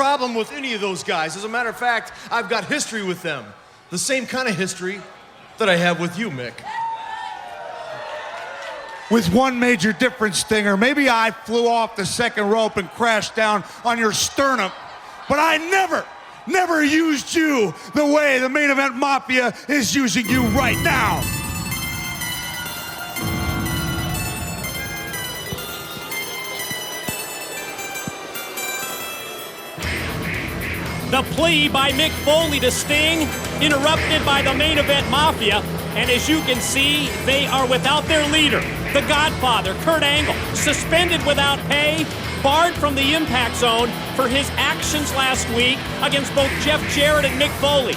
problem with any of those guys. As a matter of fact, I've got history with them. The same kind of history that I have with you, Mick. With one major difference, Stinger. Maybe I flew off the second rope and crashed down on your sternum, but I never used you the way the Main Event Mafia is using you right now. The plea by Mick Foley to Sting, interrupted by the Main Event Mafia. And as you can see, they are without their leader, the Godfather, Kurt Angle, suspended without pay, barred from the Impact Zone for his actions last week against both Jeff Jarrett and Mick Foley.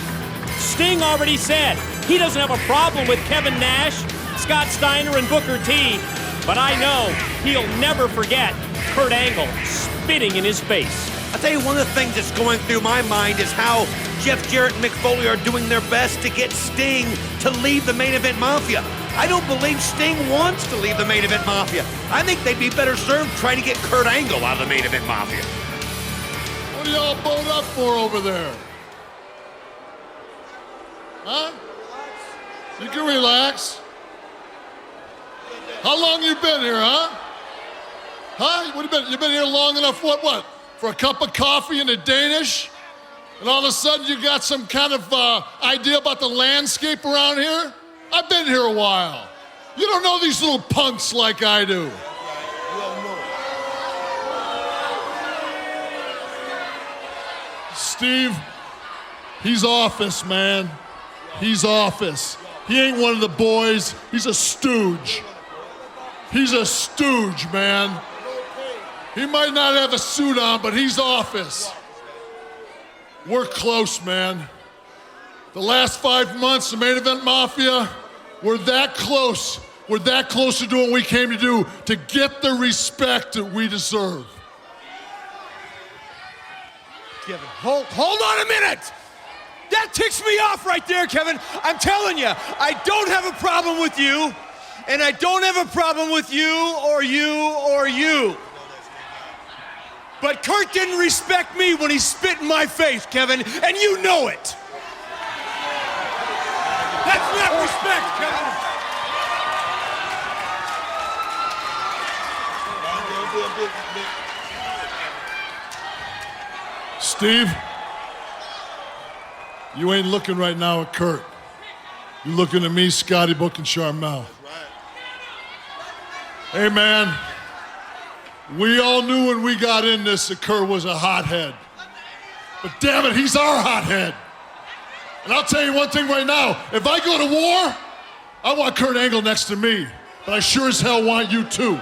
Sting already said he doesn't have a problem with Kevin Nash, Scott Steiner, and Booker T, but I know he'll never forget Kurt Angle spitting in his face. I'll tell you, one of the things that's going through my mind is how Jeff Jarrett and Mick Foley are doing their best to get Sting to leave the Main Event Mafia. I don't believe Sting wants to leave the Main Event Mafia. I think they'd be better served trying to get Kurt Angle out of the Main Event Mafia. What are y'all bowed up for over there? Huh? You can relax. How long you been here, huh? Huh? What you been here long enough? What? For a cup of coffee and a Danish? And all of a sudden you got some kind of idea about the landscape around here? I've been here a while. You don't know these little punks like I do. Steve, he's office, man. He's office. He ain't one of the boys. He's a stooge. He's a stooge, man. He might not have a suit on, but he's office. We're close, man. The last 5 months, the Main Event Mafia, we're that close. We're that close to doing what we came to do, to get the respect that we deserve. Kevin, hold on a minute! That ticks me off right there, Kevin. I'm telling you, I don't have a problem with you, and I don't have a problem with you or you or you. But Kurt didn't respect me when he spit in my face, Kevin, and you know it. That's not respect, Kevin. Steve, you ain't looking right now at Kurt. You're looking at me, Scotty Book, and Sharmell. Hey, man. We all knew when we got in this that Kurt was a hothead. But damn it, he's our hothead. And I'll tell you one thing right now. If I go to war, I want Kurt Angle next to me. But I sure as hell want you too.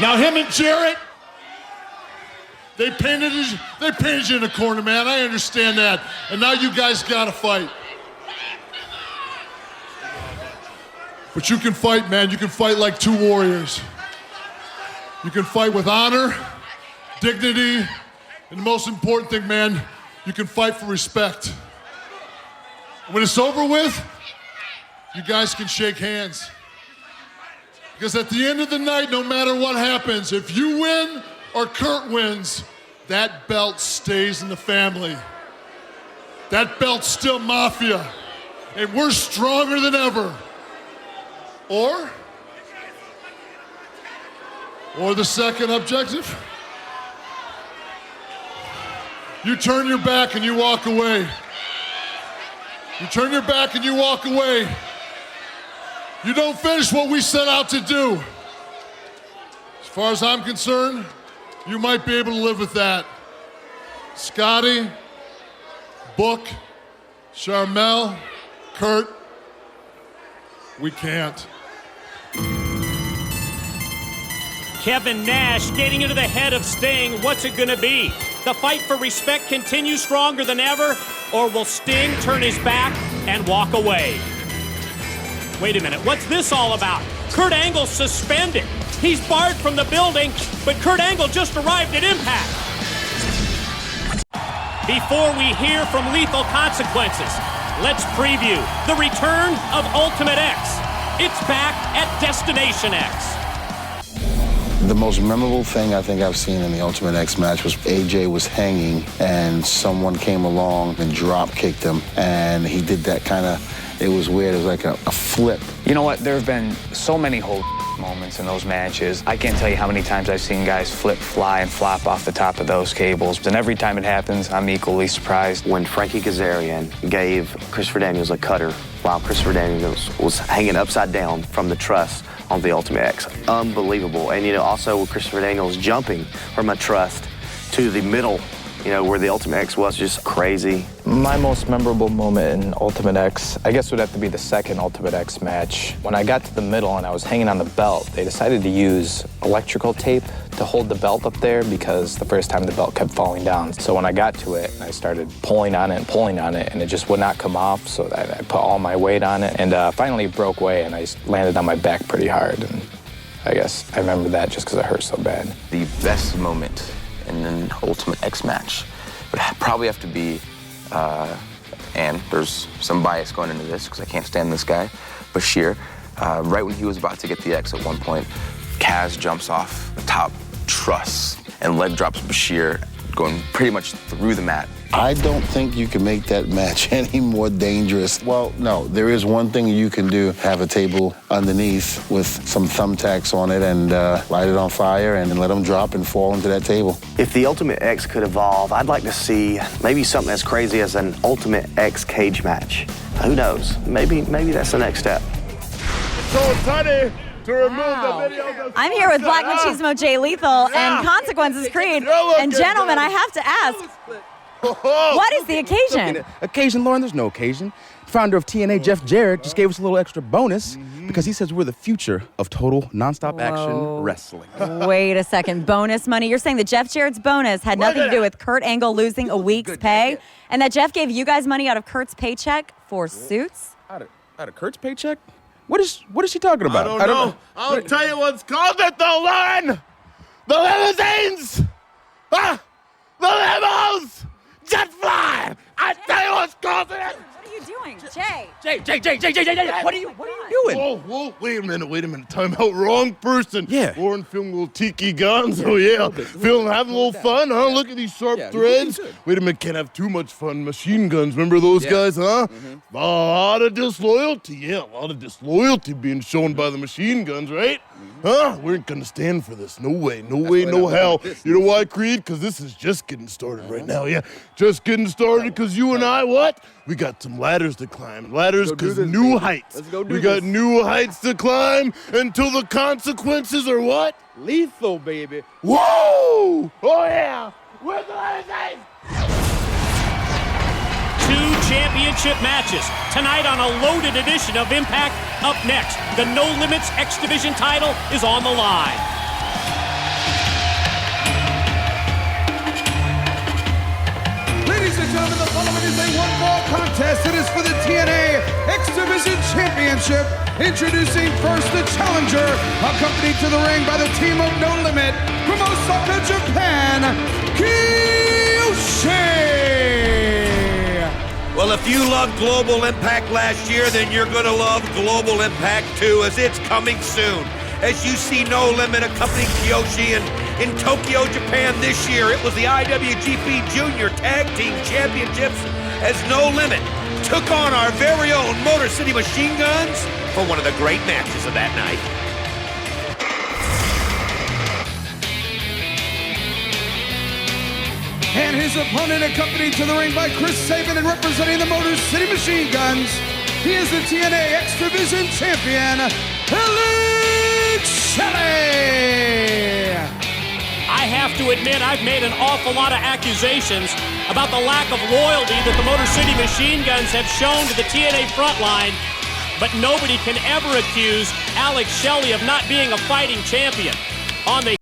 Now him and Jarrett, they painted you in a corner, man. I understand that. And now you guys gotta fight. But you can fight, man. You can fight like two warriors. You can fight with honor, dignity, and the most important thing, man, you can fight for respect. When it's over with, you guys can shake hands. Because at the end of the night, no matter what happens, if you win or Kurt wins, that belt stays in the family. That belt's still Mafia. And we're stronger than ever. Or the second objective, you turn your back and you walk away. You turn your back and you walk away. You don't finish what we set out to do. As far as I'm concerned, you might be able to live with that. Scotty, Book, Sharmell, Kurt, we can't. Kevin Nash getting into the head of Sting. What's it gonna be? The fight for respect continues stronger than ever, or will Sting turn his back and walk away? Wait a minute, what's this all about? Kurt Angle suspended. He's barred from the building, but Kurt Angle just arrived at Impact. Before we hear from Lethal Consequences, let's preview the return of Ultimate X. It's back at Destination X. The most memorable thing I think I've seen in the Ultimate X match was AJ was hanging and someone came along and drop kicked him, and he did that kind of, it was weird, it was like a flip. You know what, there have been so many whole moments in those matches. I can't tell you how many times I've seen guys flip, fly, and flop off the top of those cables. And every time it happens, I'm equally surprised. When Frankie Kazarian gave Christopher Daniels a cutter while Christopher Daniels was hanging upside down from the truss on the Ultimate X. Unbelievable. And, you know, also with Christopher Daniels jumping from a truss to the middle, you know, where the Ultimate X was, just crazy. My most memorable moment in Ultimate X, I guess would have to be the second Ultimate X match. When I got to the middle and I was hanging on the belt, they decided to use electrical tape to hold the belt up there because the first time the belt kept falling down. So when I got to it, I started pulling on it, and it just would not come off, so I put all my weight on it, and finally it broke away, and I landed on my back pretty hard, and I guess I remember that just because it hurt so bad. The best moment in an Ultimate X match would probably have to be, and there's some bias going into this because I can't stand this guy, Bashir. Right when he was about to get the X at one point, Kaz jumps off the top truss and leg drops Bashir, going pretty much through the mat. I don't think you can make that match any more dangerous. Well, no, there is one thing you can do. Have a table underneath with some thumbtacks on it and light it on fire and then let them drop and fall into that table. If the Ultimate X could evolve, I'd like to see maybe something as crazy as an Ultimate X cage match. Who knows? Maybe that's the next step. So excited to remove the video. I'm here with Black Machismo Jay Lethal and Consequences Creed. And gentlemen, I have to ask, what is the occasion? Occasion, Lauren, there's no occasion. Founder of TNA, Jeff Jarrett, just gave us a little extra bonus because he says we're the future of total nonstop action wrestling. Wait a second, bonus money? You're saying that Jeff Jarrett's bonus had nothing to do with Kurt Angle losing a week's pay, and that Jeff gave you guys money out of Kurt's paycheck for suits? Out of Kurt's paycheck? What is she talking about? I don't know. I'll tell you what's called it though, Lauren. The limousines. Ah, the limos. Jet fly. I tell you what's called it. What are you doing, Jay? Jay, what are you doing? Whoa, wait a minute. Time out. Wrong person. Yeah. Lauren feeling a little tiki guns. Oh, yeah. Having a little fun, huh? Look at these sharp threads. Wait a minute, can't have too much fun. Machine guns, remember those guys, huh? A lot of disloyalty. Yeah, a lot of disloyalty being shown by the machine guns, right? Huh? We ain't gonna stand for this. No way, no how. You know why, Creed? Because this is just getting started right now, yeah. Just getting started because you and I, what? We got some ladders to climb. Ladders because new heights. We got new heights to climb until the consequences are what? Lethal, baby. Whoa! Oh, yeah! Where's the ladders? 2 championship matches tonight on a loaded edition of Impact. Up next, the No Limits X Division title is on the line. Ladies and gentlemen, the following is a one-fall contest. It is for the TNA X Division Championship. Introducing first the challenger, accompanied to the ring by the team of No Limit from Osaka, Japan, Kiyoshi. Well, if you loved Global Impact last year, then you're going to love Global Impact too, as it's coming soon. As you see No Limit accompanying Kiyoshi in Tokyo, Japan this year, it was the IWGP Junior Tag Team Championships as No Limit took on our very own Motor City Machine Guns for one of the great matches of that night. And his opponent, accompanied to the ring by Chris Sabin and representing the Motor City Machine Guns, he is the TNA X Division Champion, Alex Shelley. I have to admit, I've made an awful lot of accusations about the lack of loyalty that the Motor City Machine Guns have shown to the TNA frontline, but nobody can ever accuse Alex Shelley of not being a fighting champion. On the